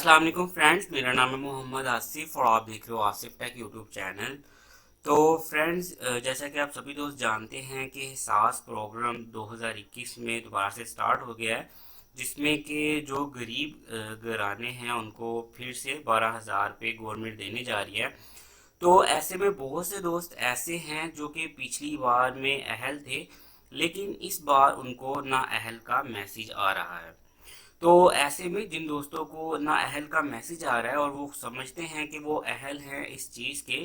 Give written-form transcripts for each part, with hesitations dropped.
अस्सलाम वालेकुम फ्रेंड्स, मेरा नाम है मोहम्मद आसिफ और आप देख रहे हो आसिफ टेक यूट्यूब चैनल। तो फ्रेंड्स, जैसा कि आप सभी दोस्त जानते हैं कि सास प्रोग्राम 2021 में दोबारा से स्टार्ट हो गया है, जिसमें कि जो गरीब घराने हैं उनको फिर से 12,000 रुपये गवर्नमेंट देने जा रही है। तो ऐसे में बहुत से दोस्त ऐसे हैं जो कि पिछली बार में अहल थे, लेकिन इस बार उनको ना अहल का मैसेज आ रहा है। तो ऐसे में जिन दोस्तों को ना अहल का मैसेज आ रहा है और वो समझते हैं कि वो अहल हैं इस चीज़ के,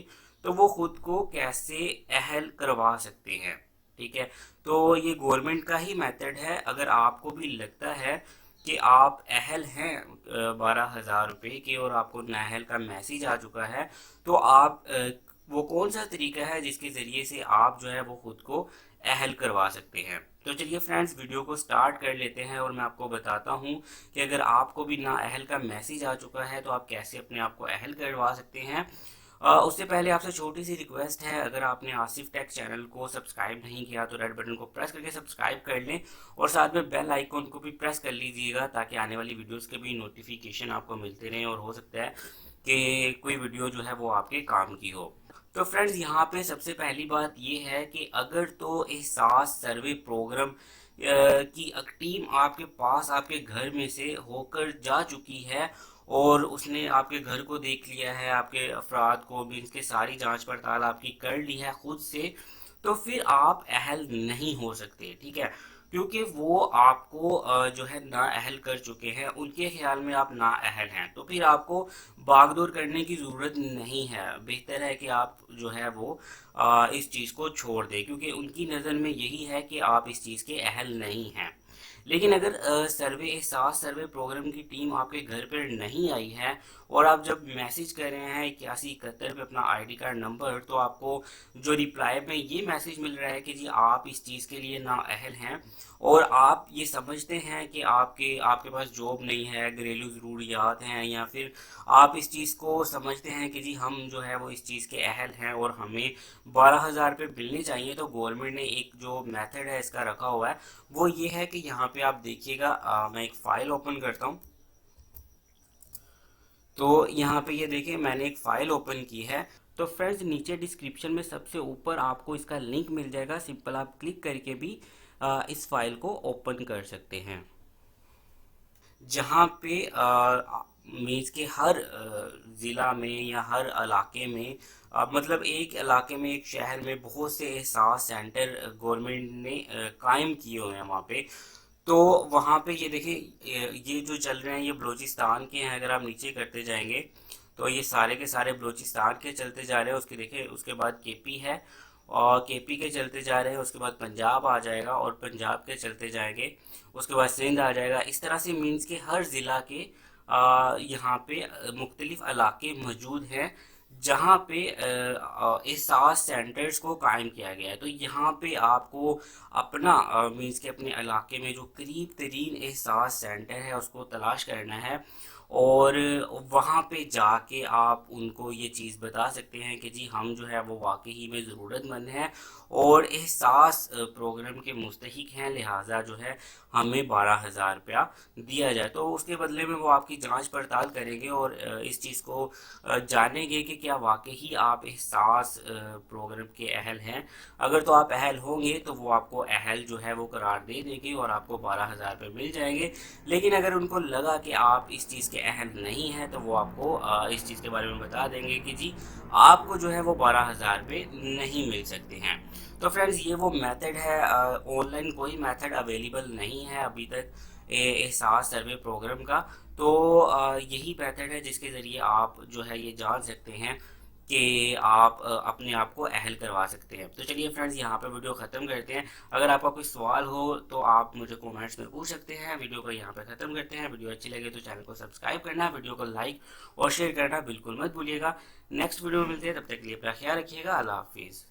तो वो खुद को कैसे अहल करवा सकते हैं। ठीक है, तो ये गवर्नमेंट का ही मेथड है। अगर आपको भी लगता है कि आप अहल हैं 12,000 रुपये के और आपको नाअहल का मैसेज आ चुका है, तो आप वो कौन सा तरीका है जिसके ज़रिए से आप जो है वो खुद को अहल करवा सकते हैं। तो चलिए फ्रेंड्स, वीडियो को स्टार्ट कर लेते हैं और मैं आपको बताता हूँ कि अगर आपको भी ना अहल का मैसेज आ चुका है तो आप कैसे अपने आप को अहल करवा सकते हैं। उससे पहले आपसे छोटी सी रिक्वेस्ट है, अगर आपने आसिफ टेक चैनल को सब्सक्राइब नहीं किया तो रेड बटन को प्रेस करके सब्सक्राइब कर लें और साथ में बेल आइकॉन को भी प्रेस कर लीजिएगा ताकि आने वाली वीडियोस के भी नोटिफिकेशन आपको मिलते रहें और हो सकता है कि कोई वीडियो जो है वो आपके काम की हो। तो फ्रेंड्स, यहाँ पे सबसे पहली बात ये है कि अगर तो एहसास सर्वे प्रोग्राम की टीम आपके पास आपके घर में से होकर जा चुकी है और उसने आपके घर को देख लिया है, आपके अफराद को भी इसके सारी जांच पड़ताल आपकी कर ली है खुद से, तो फिर आप अहल नहीं हो सकते। ठीक है, क्योंकि वो आपको जो है ना अहल कर चुके हैं, उनके ख्याल में आप ना अहल हैं, तो फिर आपको भागदौड़ करने की ज़रूरत नहीं है। बेहतर है कि आप जो है वो इस चीज़ को छोड़ दें, क्योंकि उनकी नज़र में यही है कि आप इस चीज़ के अहल नहीं हैं। लेकिन अगर सर्वे एहसास सर्वे प्रोग्राम की टीम आपके घर पर नहीं आई है और आप जब मैसेज कर रहे हैं 8171 पे अपना आईडी कार्ड नंबर, तो आपको जो रिप्लाई में ये मैसेज मिल रहा है कि जी आप इस चीज़ के लिए ना अहल हैं और आप ये समझते हैं कि आपके आपके पास जॉब नहीं है, घरेलू ज़रूरियात हैं, या फिर आप इस चीज़ को समझते हैं कि जी हम जो है वो इस चीज़ के अहल हैं और हमें 12,000 रुपये मिलने चाहिए। तो गवर्नमेंट ने एक जो मेथड है इसका रखा हुआ है, वो ये है कि यहाँ पे आप देखिएगा, मैं एक फ़ाइल ओपन करता हूँ। तो यहाँ पे ये देखिए, मैंने एक फ़ाइल ओपन की है। तो फ्रेंड्स, नीचे डिस्क्रिप्शन में सबसे ऊपर आपको इसका लिंक मिल जाएगा, सिंपल आप क्लिक करके भी इस फाइल को ओपन कर सकते हैं। जहाँ पे मीन्स के हर ज़िला में या हर इलाके में, मतलब एक इलाके में, एक शहर में बहुत से एहसास सेंटर गवर्नमेंट ने कायम किए हुए हैं वहाँ पे। तो वहाँ पे ये देखें, ये जो चल रहे हैं ये बलूचिस्तान के हैं। अगर आप नीचे करते जाएंगे तो ये सारे के सारे बलूचिस्तान के चलते जा रहे हैं। उसके देखें, उसके बाद केपी है और केपी के चलते जा रहे हैं। उसके बाद पंजाब आ जाएगा और पंजाब के चलते जाएंगे, उसके बाद सिंध आ जाएगा। इस तरह से मीन्स के हर ज़िला के यहाँ पे मुख्तलिफ इलाके मौजूद हैं जहाँ पे एहसास सेंटर्स को कायम किया गया है। तो यहाँ पे आपको अपना मीन्स के अपने इलाके में जो करीब तरीन एहसास सेंटर है उसको तलाश करना है और वहाँ पे जाके आप उनको ये चीज़ बता सकते हैं कि जी हम जो है वो वाकई में ज़रूरतमंद हैं और एहसास प्रोग्राम के मुस्तहिक हैं, लिहाजा जो है हमें 12,000 रुपया दिया जाए। तो उसके बदले में वो आपकी जांच पड़ताल करेंगे और इस चीज़ को जानेंगे कि क्या वाकई आप एहसास प्रोग्राम के अहल हैं। अगर तो आप अहल होंगे तो वो आपको अहल जो है वो करार दे देंगे और आपको 12,000 रुपये मिल जाएंगे। लेकिन अगर उनको लगा कि आप इस चीज़ के अहल नहीं हैं तो वो आपको इस चीज़ के बारे में बता देंगे कि जी आपको जो है वो 12,000 रुपये नहीं मिल सकते हैं। तो फ्रेंड्स, ये वो मेथड है। ऑनलाइन कोई मेथड अवेलेबल नहीं है अभी तक एहसास सर्वे प्रोग्राम का। तो यही मेथड है जिसके ज़रिए आप जो है ये जान सकते हैं कि आप अपने आप को अहल करवा सकते हैं। तो चलिए फ्रेंड्स, यहाँ पे वीडियो ख़त्म करते हैं। अगर आपका कोई सवाल हो तो आप मुझे कमेंट्स में पूछ सकते हैं। वीडियो को यहाँ पे ख़त्म करते हैं। वीडियो अच्छी लगे तो चैनल को सब्सक्राइब करना, वीडियो को लाइक और शेयर करना बिल्कुल मत भूलिएगा। नेक्स्ट वीडियो में मिलते हैं, तब तक के लिए अपना ख्याल रखिएगा। अल्लाह हाफिज़।